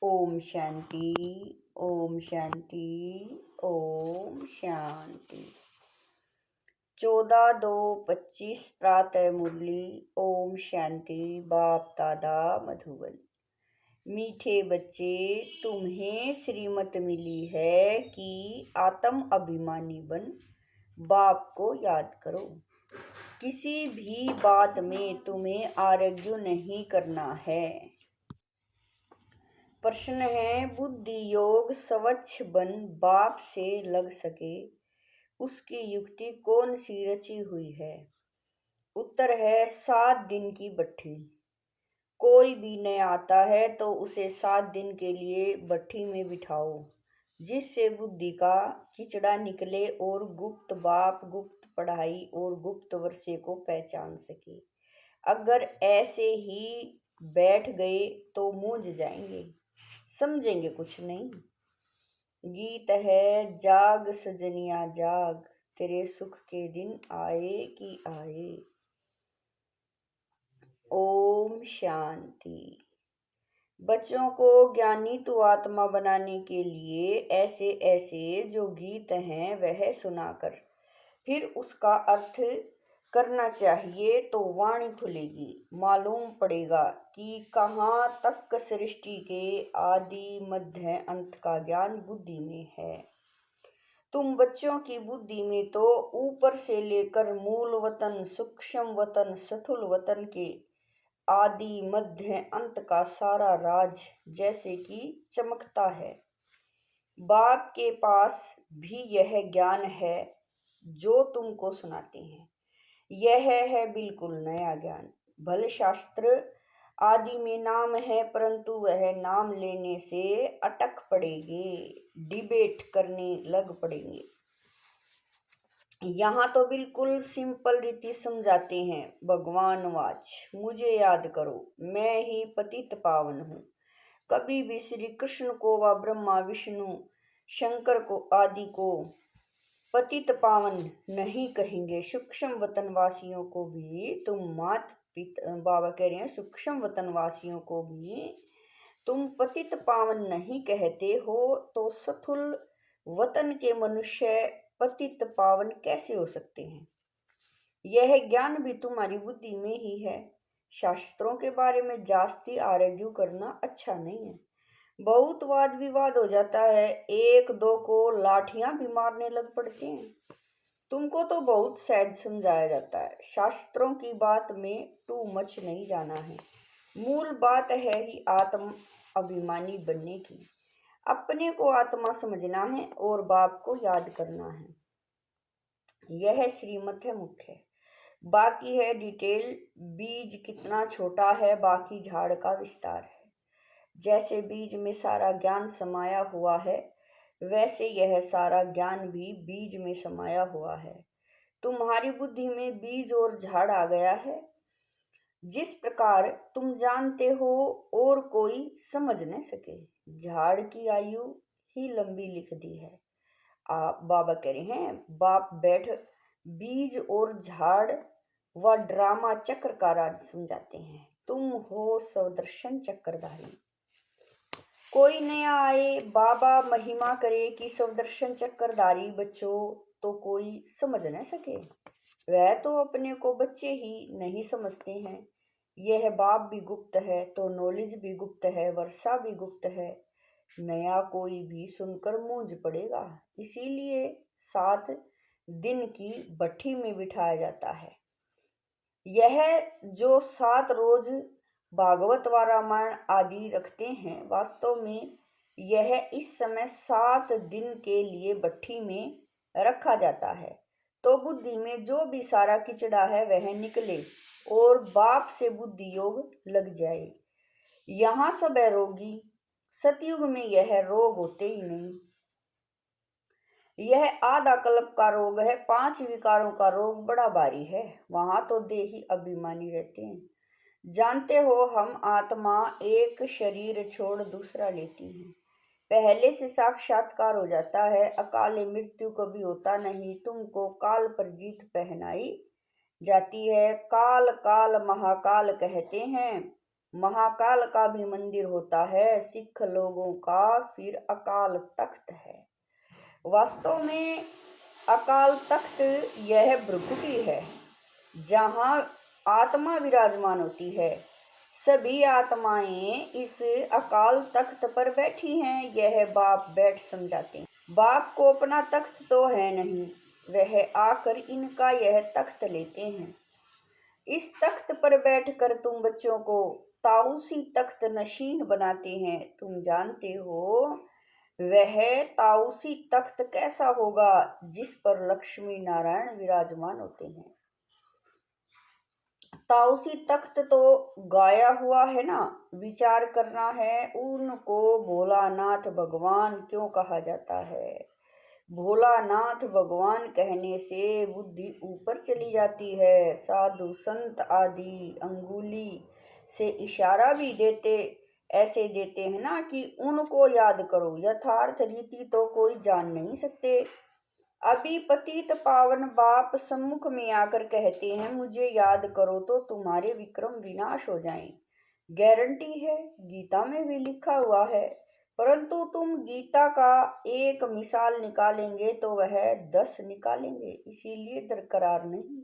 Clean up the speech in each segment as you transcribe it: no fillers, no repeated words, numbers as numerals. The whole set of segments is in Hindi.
ओम शांति। ओम शांति। ओम शांति। 14/2/25 प्रातः मुरली। ओम शांति। बाप दादा मधुबन। मीठे बच्चे, तुम्हें श्रीमत मिली है कि आत्म अभिमानी बन बाप को याद करो। किसी भी बात में तुम्हें आर्ग्यू नहीं करना है। प्रश्न है, बुद्धि योग स्वच्छ बन बाप से लग सके, उसकी युक्ति कौन सी रची हुई है? उत्तर है 7 दिन की भट्ठी। कोई भी नए आता है तो उसे 7 दिन के लिए भट्ठी में बिठाओ, जिससे बुद्धि का किचड़ा निकले और गुप्त बाप, गुप्त पढ़ाई और गुप्त वर्षे को पहचान सके। अगर ऐसे ही बैठ गए तो मूंझ जाएंगे, समझेंगे कुछ नहीं। गीत है, जाग सजनिया जाग, तेरे सुख के दिन आए कि आए। ओम शांति। बच्चों को ज्ञानी तो आत्मा बनाने के लिए ऐसे ऐसे जो गीत हैं वह सुनाकर फिर उसका अर्थ करना चाहिए तो वाणी खुलेगी। मालूम पड़ेगा कि कहाँ तक सृष्टि के आदि मध्य अंत का ज्ञान बुद्धि में है। तुम बच्चों की बुद्धि में तो ऊपर से लेकर मूल वतन, सूक्ष्म वतन, स्थूल वतन के आदि मध्य अंत का सारा राज जैसे कि चमकता है। बाप के पास भी यह ज्ञान है जो तुमको सुनाते हैं। यह है बिल्कुल नया ज्ञान। भले शास्त्र आदि में नाम है, परंतु वह नाम लेने से अटक पड़ेंगे, डिबेट करने लग पड़ेंगे। यहाँ तो बिल्कुल सिंपल रीति समझाते हैं। भगवान वाच, मुझे याद करो, मैं ही पतित पावन हूँ। कभी भी श्री कृष्ण को व ब्रह्मा विष्णु शंकर को आदि को पतित पावन नहीं कहेंगे। सूक्ष्म वतन वासियों को भी तुम बाबा कह रहे हैं, सूक्ष्म वतन वासियों को भी तुम पतित पावन नहीं कहते हो, तो स्थूल वतन के मनुष्य पतित पावन कैसे हो सकते हैं? यह ज्ञान भी तुम्हारी बुद्धि में ही है। शास्त्रों के बारे में जास्ती आर्ग्यू करना अच्छा नहीं है। बहुत वाद विवाद हो जाता है, एक दो को लाठियां भी मारने लग पड़ते हैं। तुमको तो बहुत सहज समझाया जाता है। शास्त्रों की बात में टू मच नहीं जाना है। मूल बात है ही आत्म अभिमानी बनने की। अपने को आत्मा समझना है और बाप को याद करना है। यह श्रीमत है मुख्य। बाकी है डिटेल। बीज कितना छोटा है, बाकी झाड़ का विस्तार है। जैसे बीज में सारा ज्ञान समाया हुआ है, वैसे यह सारा ज्ञान भी बीज में समाया हुआ है। तुम्हारी बुद्धि में बीज और झाड़ आ गया है। जिस प्रकार तुम जानते हो और कोई समझ न सके। झाड़ की आयु ही लंबी लिख दी है। आप बाबा कह रहे हैं, बाप बैठ बीज और झाड़ व ड्रामा चक्र का राज समझाते हैं। तुम हो स्वदर्शन चक्रधारी। कोई नया आए, बाबा महिमा करे कि स्वदर्शन चक्रधारी बच्चों, तो कोई समझ न सके। वह तो अपने को बच्चे ही नहीं समझते हैं। यह बाप भी गुप्त है तो नॉलेज भी गुप्त है, वर्षा भी गुप्त है। नया कोई भी सुनकर मूंझ पड़ेगा। इसीलिए 7 दिन की भट्ठी में बिठाया जाता है। यह जो 7 रोज भागवत व रामायण आदि रखते हैं, वास्तव में यह इस समय 7 दिन के लिए भट्ठी में रखा जाता है, तो बुद्धि में जो भी सारा किचड़ा है वह निकले और बाप से बुद्धि योग लग जाए। यहाँ सब है रोगी। सतयुग में यह रोग होते ही नहीं। यह आधा कल्प का रोग है। 5 विकारों का रोग बड़ा भारी है। वहां तो देही अभिमानी रहते हैं। जानते हो, हम आत्मा एक शरीर छोड़ दूसरा लेती हैं। पहले से साक्षात्कार हो जाता है। अकाले मृत्यु कभी होता नहीं। तुमको काल पर जीत पहनाई जाती है। काल काल महाकाल कहते हैं। महाकाल का भी मंदिर होता है, सिख लोगों का फिर अकाल तख्त है। वास्तव में अकाल तख्त यह भ्रुकुटी है, जहाँ आत्मा विराजमान होती है। सभी आत्माएं इस अकाल तख्त पर बैठी हैं, यह बाप बैठ समझाते हैं। बाप को अपना तख्त तो है नहीं, वह आकर इनका यह तख्त लेते हैं। इस तख्त पर बैठकर तुम बच्चों को ताऊसी तख्त नशीन बनाते हैं। तुम जानते हो वह ताऊसी तख्त कैसा होगा जिस पर लक्ष्मी नारायण विराजमान होते हैं। ताऊसी तख्त तो गाया हुआ है ना। विचार करना है, उनको भोलानाथ भगवान क्यों कहा जाता है। भोलानाथ भगवान कहने से बुद्धि ऊपर चली जाती है। साधु संत आदि अंगुली से इशारा भी ऐसे देते हैं ना कि उनको याद करो। यथार्थ रीति तो कोई जान नहीं सकते। अभी पतित पावन बाप सम्मुख में आकर कहते हैं, मुझे याद करो तो तुम्हारे विक्रम विनाश हो जाएं। गारंटी है, गीता में भी लिखा हुआ है। परंतु तुम गीता का एक मिसाल निकालेंगे तो वह 10 निकालेंगे, इसीलिए दरकरार नहीं।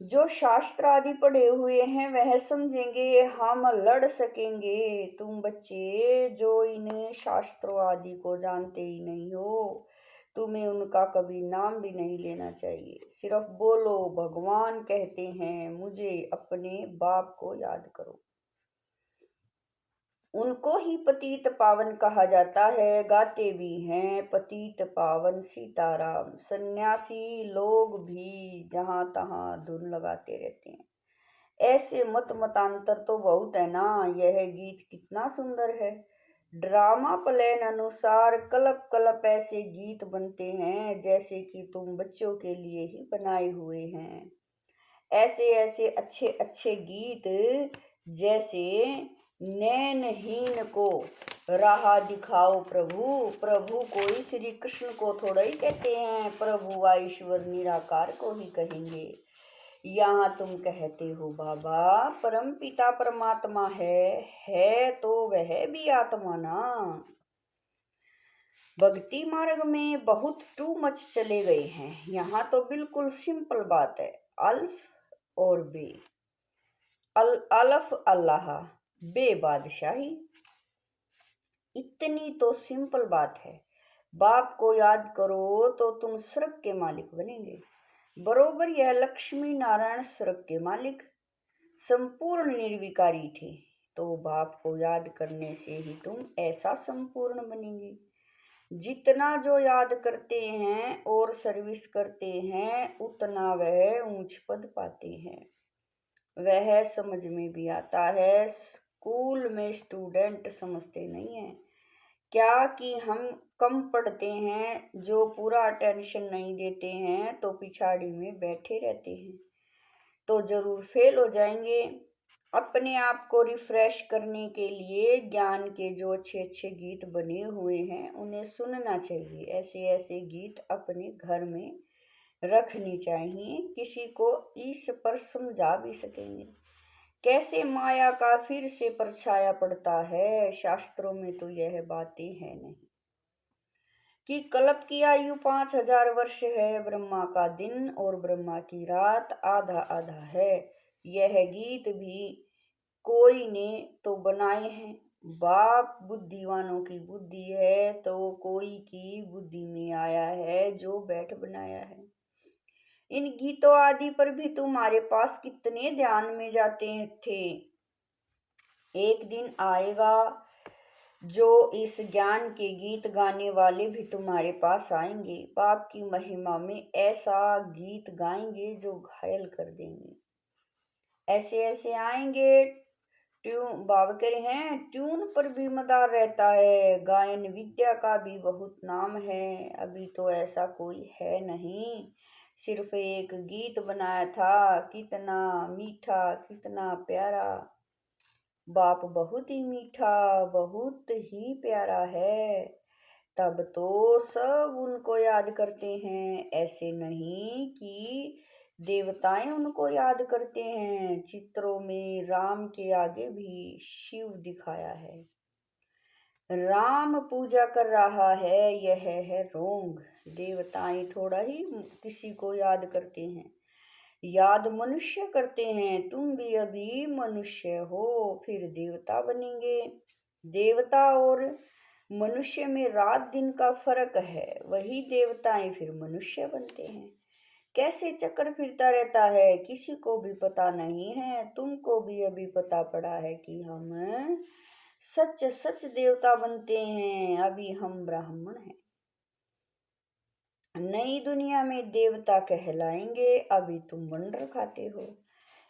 जो शास्त्र आदि पढ़े हुए हैं वह समझेंगे, हम लड़ सकेंगे। तुम बच्चे जो इन शास्त्रों आदि को जानते ही नहीं हो, तुम्हें उनका कभी नाम भी नहीं लेना चाहिए। सिर्फ बोलो, भगवान कहते हैं मुझे अपने बाप को याद करो। उनको ही पतित पावन कहा जाता है। गाते भी हैं, पतित पावन सीताराम। सन्यासी लोग भी जहां तहां धुन लगाते रहते हैं। ऐसे मतांतर तो बहुत है ना। यह गीत कितना सुंदर है। ड्रामा प्लान अनुसार कलप कलप ऐसे गीत बनते हैं जैसे कि तुम बच्चों के लिए ही बनाए हुए हैं। ऐसे ऐसे अच्छे अच्छे गीत जैसे नैनहीन को राह दिखाओ प्रभु। प्रभु कोई श्री कृष्ण को थोड़ा ही कहते हैं, प्रभु व ईश्वर निराकार को ही कहेंगे। यहाँ तुम कहते हो बाबा परम पिता परमात्मा है तो वह भी आत्मा ना। भक्ति मार्ग में बहुत टू मच चले गए हैं। यहाँ तो बिल्कुल सिंपल बात है। अल्फ और बे, अल्फ अल्लाह, बे बादशाही। इतनी तो सिंपल बात है। बाप को याद करो तो तुम स्वर्ग के मालिक बनेंगे। बरोबर यह लक्ष्मी नारायण स्वर्ग के मालिक संपूर्ण निर्विकारी थे, तो बाप को याद करने से ही तुम ऐसा संपूर्ण बनेंगे। जितना जो याद करते हैं और सर्विस करते हैं उतना वह ऊंच पद पाते हैं। वह समझ में भी आता है। स्कूल में स्टूडेंट समझते नहीं है क्या कि हम कम पढ़ते हैं, जो पूरा अटेंशन नहीं देते हैं तो पिछाड़ी में बैठे रहते हैं तो जरूर फेल हो जाएंगे। अपने आप को रिफ्रेश करने के लिए ज्ञान के जो अच्छे अच्छे गीत बने हुए हैं उन्हें सुनना चाहिए। ऐसे ऐसे गीत अपने घर में रखनी चाहिए, किसी को इस पर समझा भी सकेंगे कैसे माया का फिर से परछाया पड़ता है। शास्त्रों में तो यह बातें हैं नहीं कि कल्प की आयु 5000 वर्ष है, ब्रह्मा का दिन और ब्रह्मा की रात आधा आधा है। यह गीत भी कोई ने तो बनाए हैं। बाप बुद्धिवानों की बुद्धि है तो कोई की बुद्धि में आया है जो बैठ बनाया है। इन गीतों आदि पर भी तुम्हारे पास कितने ध्यान में जाते थे। एक दिन आएगा जो इस ज्ञान के गीत गाने वाले भी तुम्हारे पास आएंगे। बाप की महिमा में ऐसा गीत गाएंगे जो घायल कर देंगे। ऐसे ऐसे आएंगे। ट्यून बाबा कह रहे हैं ट्यून पर भी मदार रहता है। गायन विद्या का भी बहुत नाम है। अभी तो ऐसा कोई है नहीं, सिर्फ एक गीत बनाया था, कितना मीठा कितना प्यारा। बाप बहुत ही मीठा बहुत ही प्यारा है, तब तो सब उनको याद करते हैं। ऐसे नहीं कि देवताएं उनको याद करते हैं। चित्रों में राम के आगे भी शिव दिखाया है। राम पूजा कर रहा है, यह है रोंग। देवताएं थोड़ा ही किसी को याद करते हैं, याद मनुष्य करते हैं। तुम भी अभी मनुष्य हो, फिर देवता बनेंगे। देवता और मनुष्य में रात दिन का फर्क है, वही देवताएं फिर मनुष्य बनते हैं। कैसे चक्कर फिरता रहता है, किसी को भी पता नहीं है। तुमको भी अभी पता पड़ा है कि हम सच सच देवता बनते हैं, अभी हम ब्राह्मण हैं। नई दुनिया में देवता कहलाएंगे, अभी तुम वंडर खाते हो।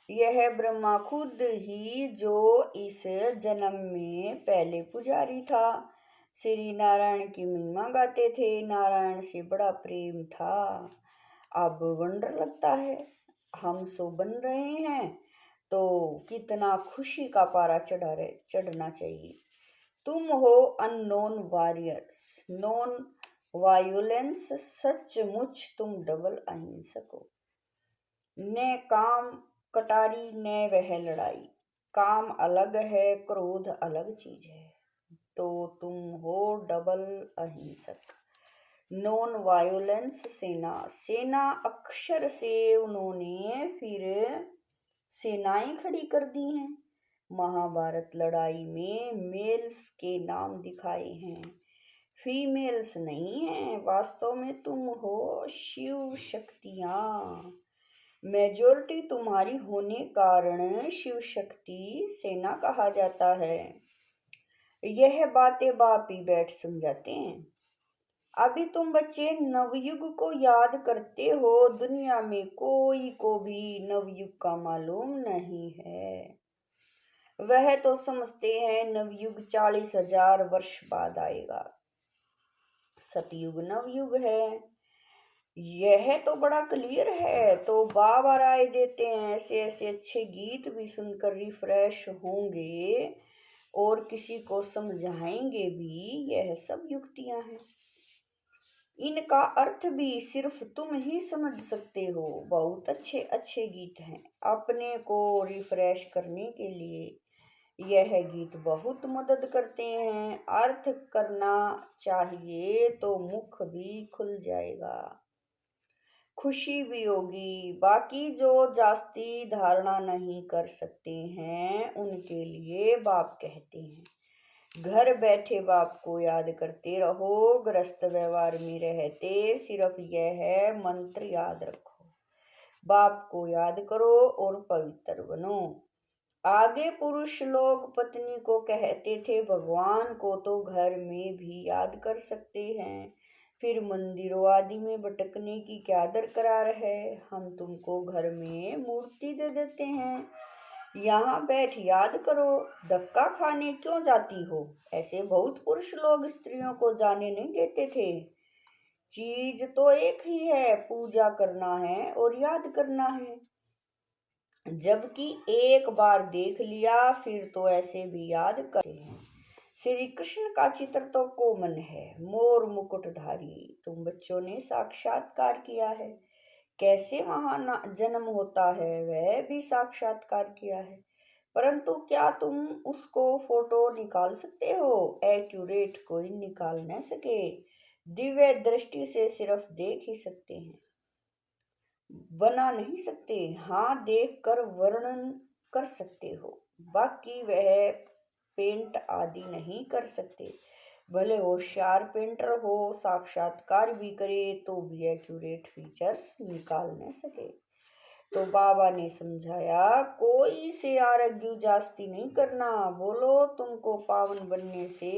यह ब्रह्मा खुद ही जो इस जन्म में पहले पुजारी था, श्री नारायण की महिमा गाते थे, नारायण से बड़ा प्रेम था। अब वंडर लगता है हम सो बन रहे हैं, तो कितना खुशी का पारा चढ़ना चाहिए। तुम हो अननोन वॉरियर्स, नॉन वायोलेंस, सचमुच तुम डबल अहिंसक हो। न काम कटारी न वह लड़ाई, काम अलग है, क्रोध अलग चीज है, तो तुम हो डबल अहिंसक। नॉन वायोलेंस सेना, सेना अक्षर से उन्होंने फिर सेनाएं खड़ी कर दी हैं। महाभारत लड़ाई में मेल्स के नाम दिखाए हैं, फीमेल्स नहीं है। वास्तव में तुम हो शिव शक्तियां। मेजोरिटी तुम्हारी होने कारण शिव शक्ति सेना कहा जाता है। यह बातें बाप ही बैठ समझाते हैं। अभी तुम बच्चे नवयुग को याद करते हो, दुनिया में कोई को भी नवयुग का मालूम नहीं है। वह तो समझते हैं नवयुग 40,000 वर्ष बाद आएगा। सतयुग नवयुग है, यह तो बड़ा क्लियर है। तो बाबा राय देते हैं ऐसे ऐसे अच्छे गीत भी सुनकर रिफ्रेश होंगे और किसी को समझाएंगे भी। यह सब युक्तियां हैं, इनका अर्थ भी सिर्फ तुम ही समझ सकते हो। बहुत अच्छे अच्छे गीत हैं, अपने को रिफ्रेश करने के लिए यह गीत बहुत मदद करते हैं। अर्थ करना चाहिए तो मुख भी खुल जाएगा, खुशी भी होगी। बाकी जो जास्ती धारणा नहीं कर सकते हैं उनके लिए बाप कहते हैं, घर बैठे बाप को याद करते रहो, ग्रस्त व्यवहार में रहते सिर्फ यह मंत्र याद रखो, बाप को याद करो और पवित्र बनो। आगे पुरुष लोग पत्नी को कहते थे, भगवान को तो घर में भी याद कर सकते हैं, फिर मंदिरों आदि में भटकने की क्या दरकार है। हम तुमको घर में मूर्ति दे देते हैं, यहाँ बैठ याद करो, धक्का खाने क्यों जाती हो। ऐसे बहुत पुरुष लोग स्त्रियों को जाने नहीं देते थे। चीज तो एक ही है, पूजा करना है और याद करना है। जबकि एक बार देख लिया फिर तो ऐसे भी याद करते हैं। श्री कृष्ण का चित्र तो कॉमन है, मोर मुकुटधारी। तुम बच्चों ने साक्षात्कार किया है, कैसे वहां जन्म होता है वह भी साक्षात्कार किया है। परंतु क्या तुम उसको फोटो निकाल सकते हो? एक्यूरेट कोई निकाल न सके, दिव्य दृष्टि से सिर्फ देख ही सकते हैं, बना नहीं सकते। हाँ, देख कर वर्णन कर सकते हो, बाकी वह पेंट आदि नहीं कर सकते। भले होशियार पेंटर हो, साक्षात्कार भी करे तो भी एक्यूरेट फीचर्स निकाल न सके। तो बाबा ने समझाया, कोई से आरग्यू जास्ती नहीं करना। बोलो तुमको पावन बनने से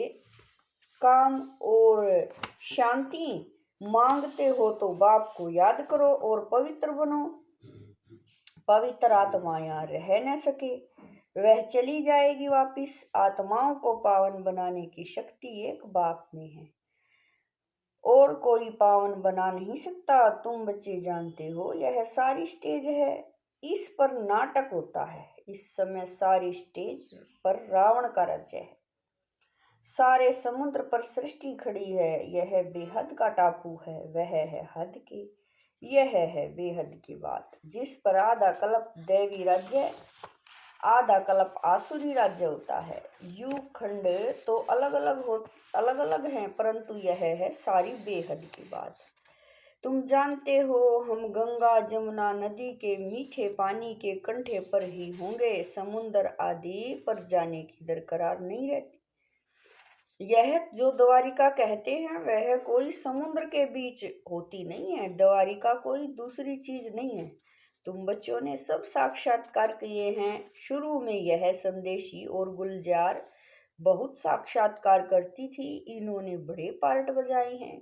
काम और शांति मांगते हो तो बाप को याद करो और पवित्र बनो। पवित्र आत्मा यहाँ रह न सके, वह चली जाएगी वापिस। आत्माओं को पावन बनाने की शक्ति एक बाप में है, और कोई पावन बना नहीं सकता। तुम बच्चे जानते हो यह सारी स्टेज है, इस पर नाटक होता है। इस समय सारी स्टेज पर रावण का राज्य है, सारे समुद्र पर सृष्टि खड़ी है। यह बेहद का टापू है, वह है हद के। यह है बेहद की बात, जिस पर आधा कल्प दैवी राज्य, आधा कल्प आसुरी राज्य होता है। युग खंड तो अलग अलग हैं, परंतु यह है सारी बेहद की बात। तुम जानते हो, हम गंगा जमुना नदी के मीठे पानी के कंठे पर ही होंगे, समुद्र आदि पर जाने की दरकरार नहीं रहती। यह जो द्वारिका कहते हैं वह कोई समुद्र के बीच होती नहीं है, द्वारिका कोई दूसरी चीज नहीं है। तुम बच्चों ने सब साक्षात्कार किए हैं। शुरू में यह संदेशी और गुलजार बहुत साक्षात्कार करती थी, इन्होंने बड़े पार्ट बजाए हैं।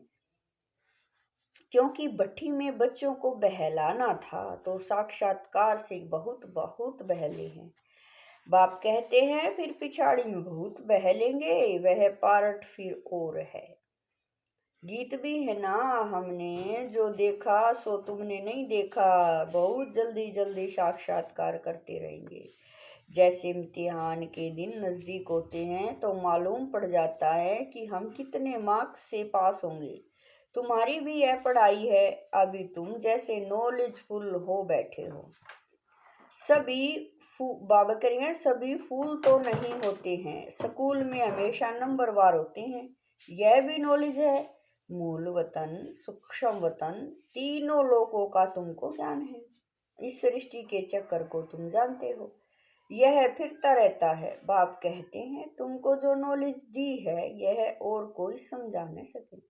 क्योंकि भट्ठी में बच्चों को बहलाना था तो साक्षात्कार से बहुत बहुत बहले हैं। बाप कहते हैं फिर पिछाड़ी में बहुत बहलेंगे, वह पार्ट फिर और है। गीत भी है ना, हमने जो देखा सो तुमने नहीं देखा, बहुत जल्दी जल्दी साक्षात्कार करते रहेंगे। जैसे इम्तिहान के दिन नज़दीक होते हैं तो मालूम पड़ जाता है कि हम कितने मार्क्स से पास होंगे। तुम्हारी भी यह पढ़ाई है, अभी तुम जैसे नॉलेजफुल हो बैठे हो। सभी बाबा करें, सभी फूल तो नहीं होते हैं, स्कूल में हमेशा नंबर वार होते हैं, यह भी नॉलेज है। मूल वतन, सूक्ष्म वतन, तीनों लोगों का तुमको ज्ञान है। इस सृष्टि के चक्कर को तुम जानते हो, यह फिरता रहता है। बाप कहते हैं तुमको जो नॉलेज दी है यह और कोई समझा न सके।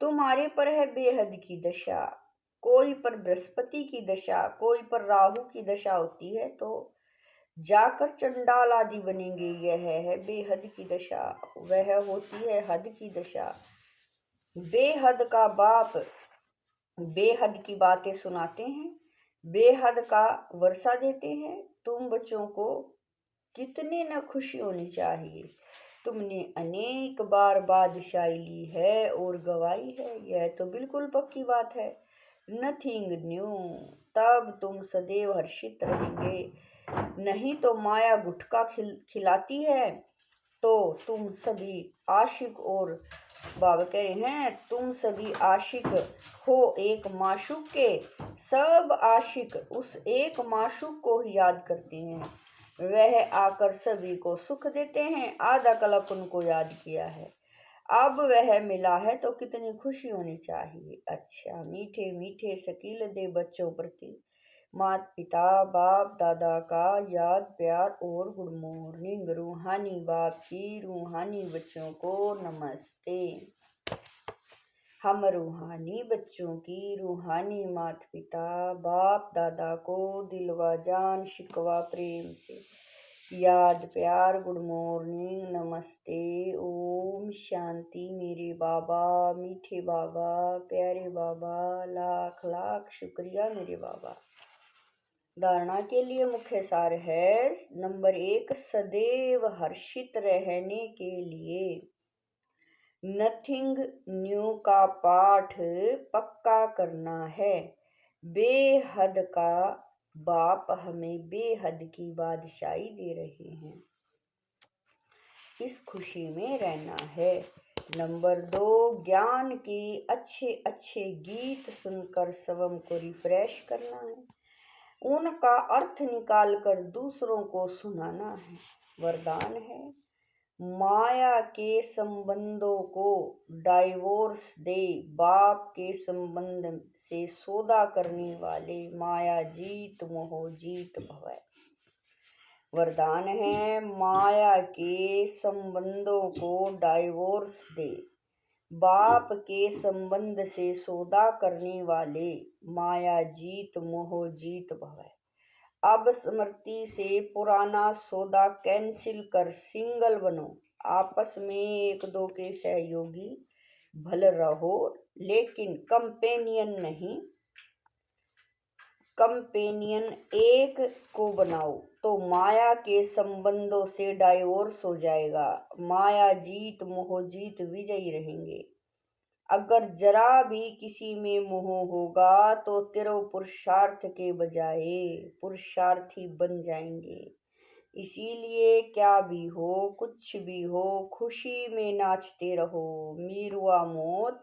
तुम्हारे पर है बेहद की दशा, कोई पर बृहस्पति की दशा, कोई पर राहु की दशा होती है तो जाकर चंडाल आदि बनेंगे। यह है बेहद की दशा, वह होती है हद की दशा। बेहद का बाप बेहद की बातें सुनाते हैं, बेहद का वर्षा देते हैं। तुम बच्चों को कितनी न खुशी होनी चाहिए। तुमने अनेक बार बादशाही ली है और गवाई है, यह तो बिल्कुल पक्की बात है। नथिंग न्यू, तब तुम सदैव हर्षित रहेंगे। नहीं तो माया गुटखा खिलाती है तो तुम सभी आशिक, और बाबा कह रहे हैं तुम सभी आशिक हो एक माशूक के। सब आशिक उस एक माशूक को ही याद करते हैं, वह आकर सभी को सुख देते हैं। आधा कल्प उनको याद किया है, अब वह मिला है तो कितनी खुशी होनी चाहिए। अच्छा, मीठे मीठे शकील दे बच्चों प्रति माता पिता बाप दादा का याद प्यार और गुड मॉर्निंग। रूहानी बाप की रूहानी बच्चों को नमस्ते। हम रूहानी बच्चों की रूहानी माता पिता बाप दादा को दिलवा जान शिकवा प्रेम से याद प्यार गुड मॉर्निंग नमस्ते ओम शांति। मेरे बाबा, मीठे बाबा, प्यारे बाबा, लाख लाख शुक्रिया मेरे बाबा। धारणा के लिए मुख्य सार है, नंबर 1, सदैव हर्षित रहने के लिए नथिंग न्यू का पाठ पक्का करना है। बेहद का बाप हमें बेहद की बादशाही दे रहे हैं, इस खुशी में रहना है। नंबर 2, ज्ञान के अच्छे अच्छे गीत सुनकर स्वयं को रिफ्रेश करना है, उनका अर्थ निकालकर दूसरों को सुनाना है। वरदान है, माया के संबंधों को डाइवोर्स दे, बाप के संबंध से सौदा करने वाले माया जीत मोह जीत भवै। वरदान है, माया के संबंधों को डाइवोर्स दे, बाप के संबंध से सौदा करने वाले माया जीत मोह जीत भवै। अब स्मृति से पुराना सौदा कैंसिल कर सिंगल बनो, आपस में एक दो के सहयोगी भले रहो, लेकिन कंपेनियन नहीं। कंपेनियन एक को बनाओ तो माया के संबंधों से डाइवोर्स हो जाएगा। माया जीत मोह जीत विजयी रहेंगे। अगर जरा भी किसी में मोह होगा तो तेरो पुरुषार्थ के बजाय पुरुषार्थी बन जाएंगे। इसीलिए क्या भी हो कुछ भी हो खुशी में नाचते रहो। मीरुआ मौत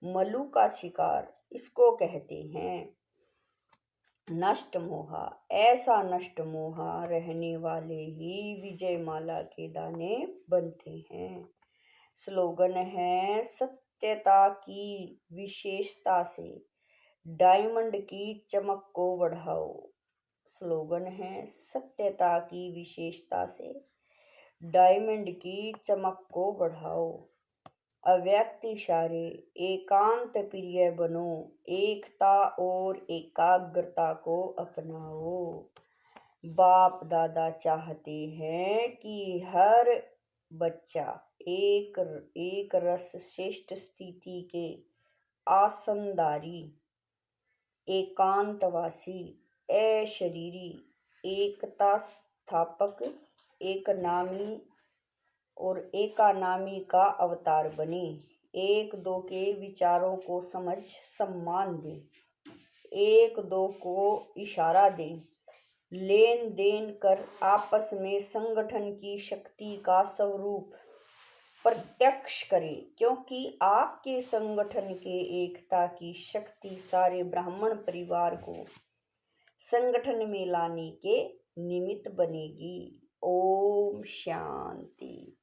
मलु का शिकार इसको कहते हैं। नष्ट मोहा, ऐसा नष्ट मोहा रहने वाले ही विजयमाला के दाने बनते हैं। स्लोगन है, सत्यता की विशेषता से डायमंड की चमक को बढ़ाओ। स्लोगन है, सत्यता की विशेषता से डायमंड की चमक को बढ़ाओ। अव्यक्त इशारे, एकांत प्रिय बनो, एकता और एकाग्रता को अपनाओ। बाप दादा चाहते हैं कि हर बच्चा एक एक रस श्रेष्ठ स्थिति के आसनदारी, एकांतवासी, अशरीरी, एकता स्थापक, एक नामी और एकानामी का अवतार बने। एक दो के विचारों को समझ सम्मान दे, एक दो को इशारा दे, लेन देन कर आपस में संगठन की शक्ति का स्वरूप प्रत्यक्ष करें, क्योंकि आपके संगठन के एकता की शक्ति सारे ब्राह्मण परिवार को संगठन में लाने के निमित्त बनेगी। ओम शांति।